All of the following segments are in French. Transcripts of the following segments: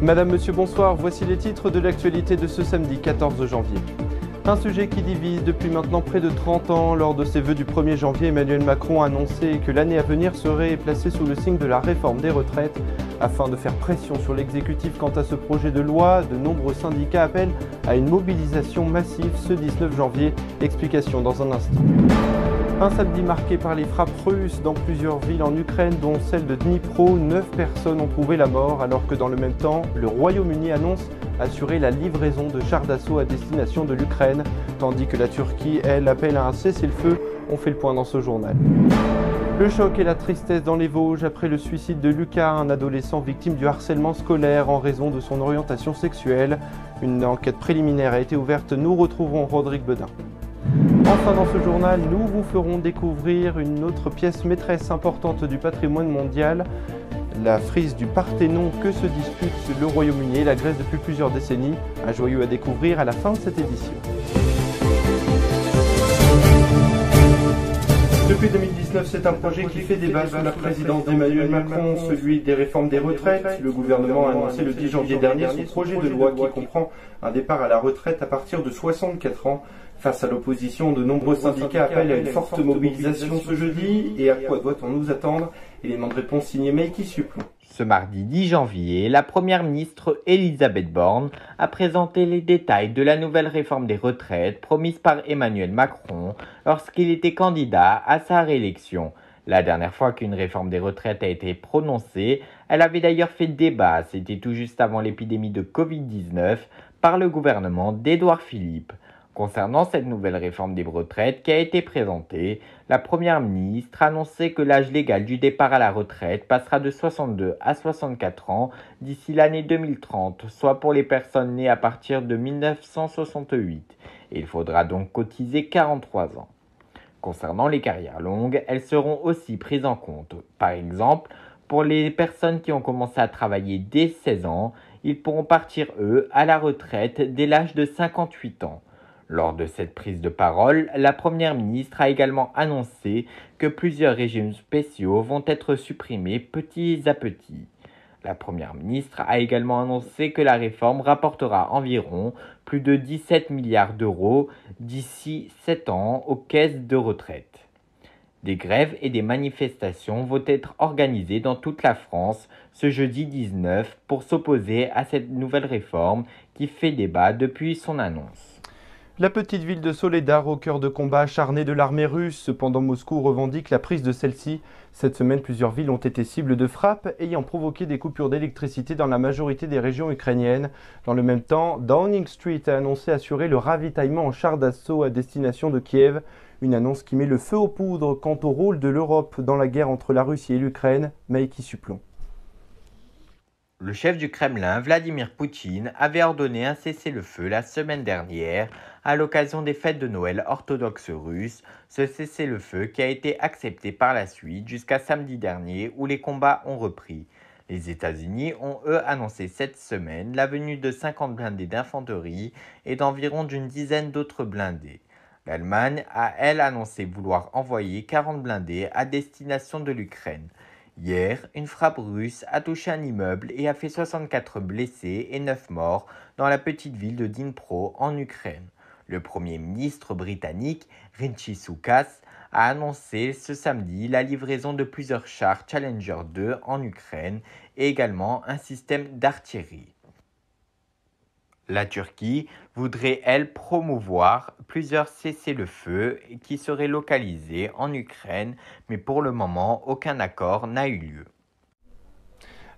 Madame, Monsieur, bonsoir. Voici les titres de l'actualité de ce samedi 14 janvier. Un sujet qui divise depuis maintenant près de 30 ans. Lors de ses vœux du 1er janvier, Emmanuel Macron a annoncé que l'année à venir serait placée sous le signe de la réforme des retraites. Afin de faire pression sur l'exécutif quant à ce projet de loi, de nombreux syndicats appellent à une mobilisation massive ce 19 janvier. Explication dans un instant. Un samedi marqué par les frappes russes dans plusieurs villes en Ukraine, dont celle de Dnipro. 9 personnes ont trouvé la mort, alors que dans le même temps, le Royaume-Uni annonce assurer la livraison de chars d'assaut à destination de l'Ukraine, tandis que la Turquie, elle, appelle à un cessez-le-feu. On fait le point dans ce journal. Le choc et la tristesse dans les Vosges après le suicide de Lucas, un adolescent victime du harcèlement scolaire en raison de son orientation sexuelle. Une enquête préliminaire a été ouverte. Nous retrouverons Rodrigue Bedin. Enfin, dans ce journal, nous vous ferons découvrir une autre pièce maîtresse importante du patrimoine mondial, la frise du Parthénon que se dispute le Royaume-Uni et la Grèce depuis plusieurs décennies. Un joyau à découvrir à la fin de cette édition. Depuis 2019, c'est un projet qui fait débat sous la présidence d'Emmanuel Macron, celui des réformes des retraites. Le gouvernement a annoncé le 10 janvier dernier son projet de loi qui comprend un départ à la retraite à partir de 64 ans. Face à l'opposition, de nombreux syndicats appellent à une forte mobilisation ce jeudi. Et à quoi doit-on nous attendre? Élément de réponse signé Meiki Supplon. Ce mardi 10 janvier, la première ministre Elisabeth Borne a présenté les détails de la nouvelle réforme des retraites promise par Emmanuel Macron lorsqu'il était candidat à sa réélection. La dernière fois qu'une réforme des retraites a été prononcée, elle avait d'ailleurs fait débat, c'était tout juste avant l'épidémie de Covid-19, par le gouvernement d'Édouard Philippe. Concernant cette nouvelle réforme des retraites qui a été présentée, la Première ministre a annoncé que l'âge légal du départ à la retraite passera de 62 à 64 ans d'ici l'année 2030, soit pour les personnes nées à partir de 1968. Et il faudra donc cotiser 43 ans. Concernant les carrières longues, elles seront aussi prises en compte. Par exemple, pour les personnes qui ont commencé à travailler dès 16 ans, ils pourront partir, eux, à la retraite dès l'âge de 58 ans. Lors de cette prise de parole, la Première ministre a également annoncé que plusieurs régimes spéciaux vont être supprimés petit à petit. La Première ministre a également annoncé que la réforme rapportera environ plus de 17 milliards d'euros d'ici 7 ans aux caisses de retraite. Des grèves et des manifestations vont être organisées dans toute la France ce jeudi 19 pour s'opposer à cette nouvelle réforme qui fait débat depuis son annonce. La petite ville de Soledar, au cœur de combats acharnés de l'armée russe. Cependant, Moscou revendique la prise de celle-ci. Cette semaine, plusieurs villes ont été cibles de frappes ayant provoqué des coupures d'électricité dans la majorité des régions ukrainiennes. Dans le même temps, Downing Street a annoncé assurer le ravitaillement en chars d'assaut à destination de Kiev. Une annonce qui met le feu aux poudres quant au rôle de l'Europe dans la guerre entre la Russie et l'Ukraine. Meiki Supplon. Le chef du Kremlin, Vladimir Poutine, avait ordonné un cessez-le-feu la semaine dernière à l'occasion des fêtes de Noël orthodoxes russes, ce cessez-le-feu qui a été accepté par la suite jusqu'à samedi dernier où les combats ont repris. Les États-Unis ont eux annoncé cette semaine la venue de 50 blindés d'infanterie et d'environ d'une dizaine d'autres blindés. L'Allemagne a elle annoncé vouloir envoyer 40 blindés à destination de l'Ukraine. Hier, une frappe russe a touché un immeuble et a fait 64 blessés et 9 morts dans la petite ville de Dnipro en Ukraine. Le Premier ministre britannique, Rishi Sunak, a annoncé ce samedi la livraison de plusieurs chars Challenger 2 en Ukraine et également un système d'artillerie. La Turquie voudrait, elle, promouvoir plusieurs cessez-le-feu qui seraient localisés en Ukraine, mais pour le moment, aucun accord n'a eu lieu.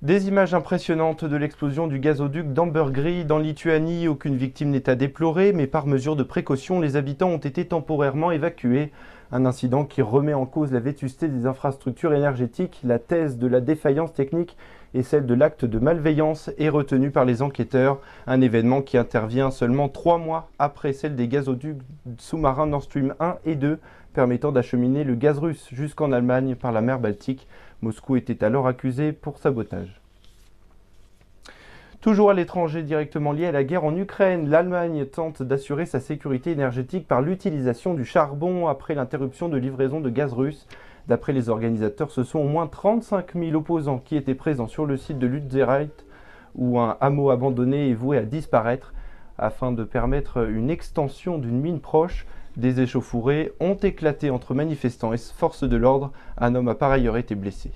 Des images impressionnantes de l'explosion du gazoduc d'Ambergris dans Lituanie. Aucune victime n'est à déplorer, mais par mesure de précaution, les habitants ont été temporairement évacués. Un incident qui remet en cause la vétusté des infrastructures énergétiques. La thèse de la défaillance technique et celle de l'acte de malveillance est retenue par les enquêteurs. Un événement qui intervient seulement 3 mois après celle des gazoducs sous-marins Nord Stream 1 et 2, permettant d'acheminer le gaz russe jusqu'en Allemagne par la mer Baltique. Moscou était alors accusé pour sabotage. Toujours à l'étranger, directement lié à la guerre en Ukraine, l'Allemagne tente d'assurer sa sécurité énergétique par l'utilisation du charbon après l'interruption de livraison de gaz russe. D'après les organisateurs, ce sont au moins 35 000 opposants qui étaient présents sur le site de Lützerath, où un hameau abandonné est voué à disparaître. Afin de permettre une extension d'une mine proche, des échauffourées ont éclaté entre manifestants et forces de l'ordre. Un homme a par ailleurs été blessé.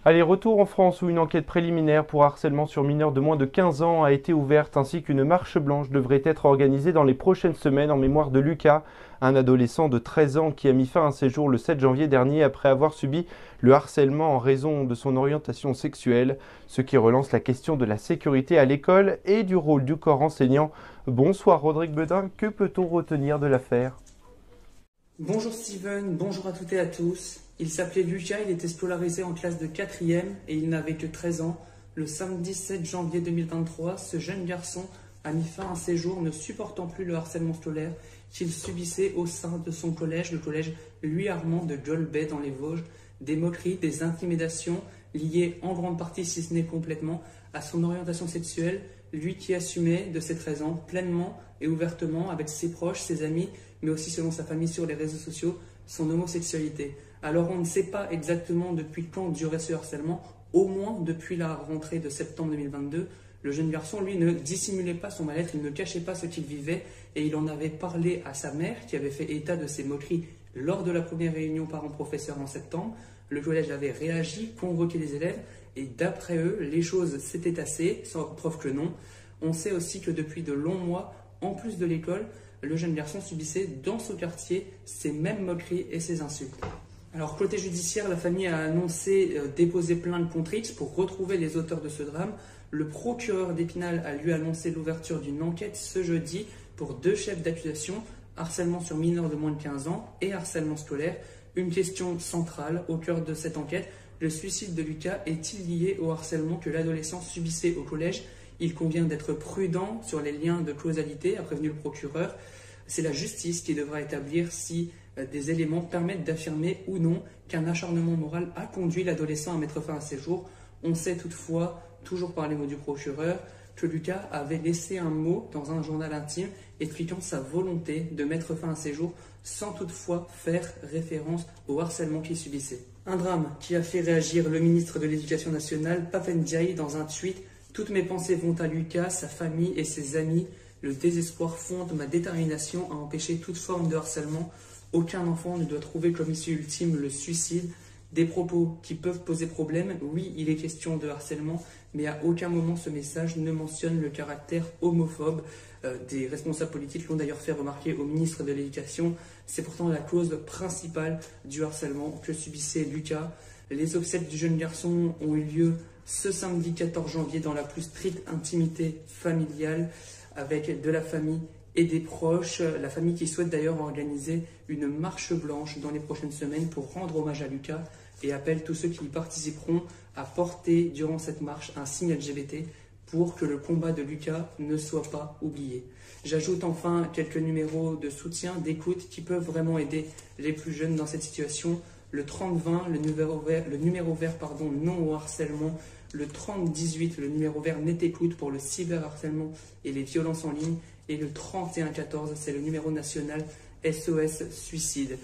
Allez, retour en France où une enquête préliminaire pour harcèlement sur mineurs de moins de 15 ans a été ouverte ainsi qu'une marche blanche devrait être organisée dans les prochaines semaines en mémoire de Lucas, un adolescent de 13 ans qui a mis fin à un séjour le 7 janvier dernier après avoir subi le harcèlement en raison de son orientation sexuelle, ce qui relance la question de la sécurité à l'école et du rôle du corps enseignant. Bonsoir Rodrigue Bedin, que peut-on retenir de l'affaire ? Bonjour Steven, bonjour à toutes et à tous. Il s'appelait Lucas, il était scolarisé en classe de 4e et il n'avait que 13 ans. Le samedi 7 janvier 2023, ce jeune garçon a mis fin à un séjour ne supportant plus le harcèlement scolaire qu'il subissait au sein de son collège, le collège Louis Armand de Golbet dans les Vosges. Des moqueries, des intimidations liées en grande partie, si ce n'est complètement, à son orientation sexuelle, lui qui assumait de ses 13 ans pleinement et ouvertement avec ses proches, ses amis, mais aussi selon sa famille sur les réseaux sociaux, son homosexualité. Alors on ne sait pas exactement depuis quand durait ce harcèlement, au moins depuis la rentrée de septembre 2022. Le jeune garçon, lui, ne dissimulait pas son mal-être, il ne cachait pas ce qu'il vivait et il en avait parlé à sa mère qui avait fait état de ses moqueries lors de la première réunion parents-professeurs en septembre. Le collège avait réagi, convoqué les élèves et d'après eux, les choses s'étaient tassées, sans preuve que non. On sait aussi que depuis de longs mois, en plus de l'école, le jeune garçon subissait dans ce quartier ces mêmes moqueries et ces insultes. Alors côté judiciaire, la famille a annoncé déposer plainte contre X pour retrouver les auteurs de ce drame. Le procureur d'Épinal a lui annoncé l'ouverture d'une enquête ce jeudi pour 2 chefs d'accusation, harcèlement sur mineurs de moins de 15 ans et harcèlement scolaire. Une question centrale au cœur de cette enquête, le suicide de Lucas est-il lié au harcèlement que l'adolescent subissait au collège ? Il convient d'être prudent sur les liens de causalité, a prévenu le procureur. C'est la justice qui devra établir si des éléments permettent d'affirmer ou non qu'un acharnement moral a conduit l'adolescent à mettre fin à ses jours. On sait toutefois, toujours par les mots du procureur, que Lucas avait laissé un mot dans un journal intime expliquant sa volonté de mettre fin à ses jours sans toutefois faire référence au harcèlement qu'il subissait. Un drame qui a fait réagir le ministre de l'Éducation nationale, Pape Ndiaye, dans un tweet. Toutes mes pensées vont à Lucas, sa famille et ses amis. Le désespoir fonde ma détermination à empêcher toute forme de harcèlement. Aucun enfant ne doit trouver comme issue ultime le suicide. Des propos qui peuvent poser problème. Oui, il est question de harcèlement, mais à aucun moment ce message ne mentionne le caractère homophobe. Des responsables politiques l'ont d'ailleurs fait remarquer au ministre de l'Éducation. C'est pourtant la cause principale du harcèlement que subissait Lucas. Les obsèques du jeune garçon ont eu lieu ce samedi 14 janvier dans la plus stricte intimité familiale avec de la famille et des proches. La famille qui souhaite d'ailleurs organiser une marche blanche dans les prochaines semaines pour rendre hommage à Lucas et appelle tous ceux qui y participeront à porter durant cette marche un signe LGBT pour que le combat de Lucas ne soit pas oublié. J'ajoute enfin quelques numéros de soutien, d'écoute qui peuvent vraiment aider les plus jeunes dans cette situation. Le 30-20, le numéro vert non au harcèlement. Le 30-18, le numéro vert Net Écoute pour le cyberharcèlement et les violences en ligne. Et le 31-14, c'est le numéro national SOS Suicide.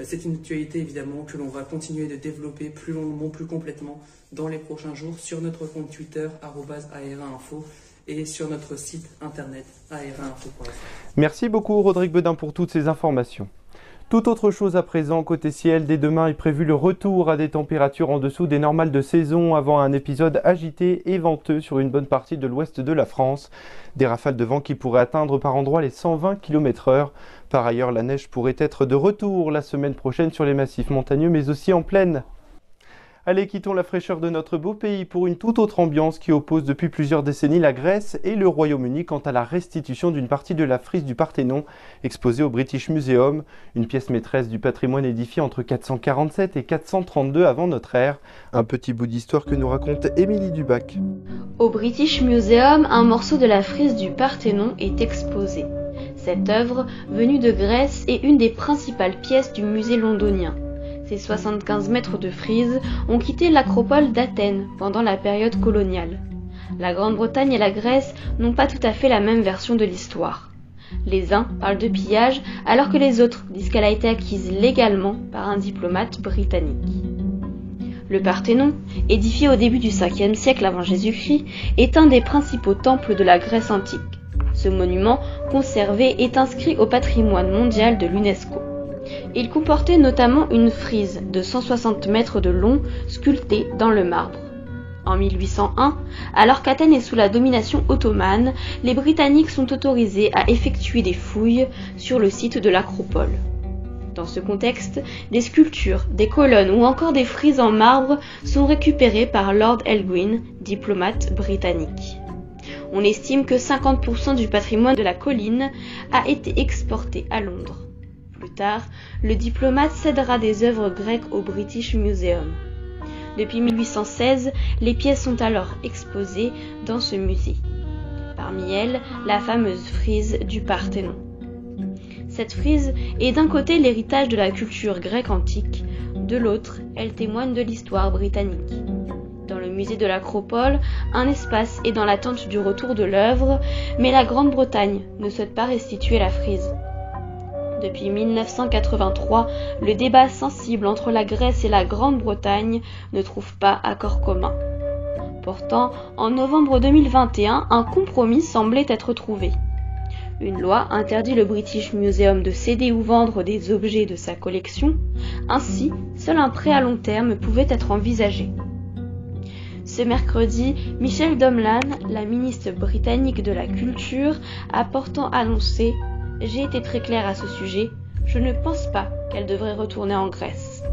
C'est une actualité évidemment que l'on va continuer de développer plus longuement, plus complètement dans les prochains jours sur notre compte Twitter @AR1info et sur notre site internet ar1info.fr. Merci beaucoup Rodrigue Bedin pour toutes ces informations. Tout autre chose à présent, côté ciel, dès demain est prévu le retour à des températures en dessous des normales de saison avant un épisode agité et venteux sur une bonne partie de l'ouest de la France. Des rafales de vent qui pourraient atteindre par endroits les 120 km/h. Par ailleurs, la neige pourrait être de retour la semaine prochaine sur les massifs montagneux mais aussi en plaine. Allez, quittons la fraîcheur de notre beau pays pour une toute autre ambiance qui oppose depuis plusieurs décennies la Grèce et le Royaume-Uni quant à la restitution d'une partie de la frise du Parthénon exposée au British Museum, une pièce maîtresse du patrimoine édifié entre 447 et 432 avant notre ère. Un petit bout d'histoire que nous raconte Émilie Dubac. Au British Museum, un morceau de la frise du Parthénon est exposé. Cette œuvre, venue de Grèce, est une des principales pièces du musée londonien. Ces 75 mètres de frise ont quitté l'acropole d'Athènes pendant la période coloniale. La Grande-Bretagne et la Grèce n'ont pas tout à fait la même version de l'histoire. Les uns parlent de pillage, alors que les autres disent qu'elle a été acquise légalement par un diplomate britannique. Le Parthénon, édifié au début du 5e siècle avant Jésus-Christ, est un des principaux temples de la Grèce antique. Ce monument, conservé, est inscrit au patrimoine mondial de l'UNESCO. Il comportait notamment une frise de 160 mètres de long, sculptée dans le marbre. En 1801, alors qu'Athènes est sous la domination ottomane, les Britanniques sont autorisés à effectuer des fouilles sur le site de l'Acropole. Dans ce contexte, des sculptures, des colonnes ou encore des frises en marbre sont récupérées par Lord Elgin, diplomate britannique. On estime que 50% du patrimoine de la colline a été exporté à Londres. Plus tard, le diplomate cédera des œuvres grecques au British Museum. Depuis 1816, les pièces sont alors exposées dans ce musée. Parmi elles, la fameuse frise du Parthénon. Cette frise est d'un côté l'héritage de la culture grecque antique, de l'autre, elle témoigne de l'histoire britannique. Dans le musée de l'Acropole, un espace est dans l'attente du retour de l'œuvre, mais la Grande-Bretagne ne souhaite pas restituer la frise. Depuis 1983, le débat sensible entre la Grèce et la Grande-Bretagne ne trouve pas accord commun. Pourtant, en novembre 2021, un compromis semblait être trouvé. Une loi interdit le British Museum de céder ou vendre des objets de sa collection. Ainsi, seul un prêt à long terme pouvait être envisagé. Ce mercredi, Michelle Domlan, la ministre britannique de la Culture, a pourtant annoncé « J'ai été très claire à ce sujet, je ne pense pas qu'elle devrait retourner en Grèce ».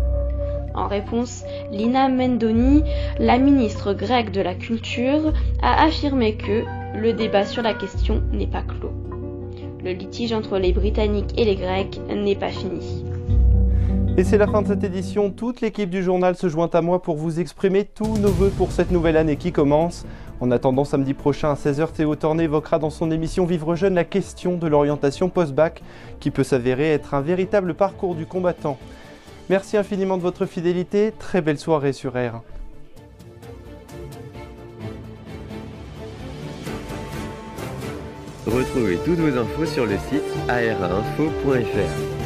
En réponse, Lina Mendoni, la ministre grecque de la Culture, a affirmé que le débat sur la question n'est pas clos. Le litige entre les Britanniques et les Grecs n'est pas fini. Et c'est la fin de cette édition. Toute l'équipe du journal se joint à moi pour vous exprimer tous nos vœux pour cette nouvelle année qui commence. En attendant, samedi prochain à 16h, Théo Torné évoquera dans son émission Vivre jeune la question de l'orientation post-bac qui peut s'avérer être un véritable parcours du combattant. Merci infiniment de votre fidélité. Très belle soirée sur R. Retrouvez toutes vos infos sur le site ar1info.fr.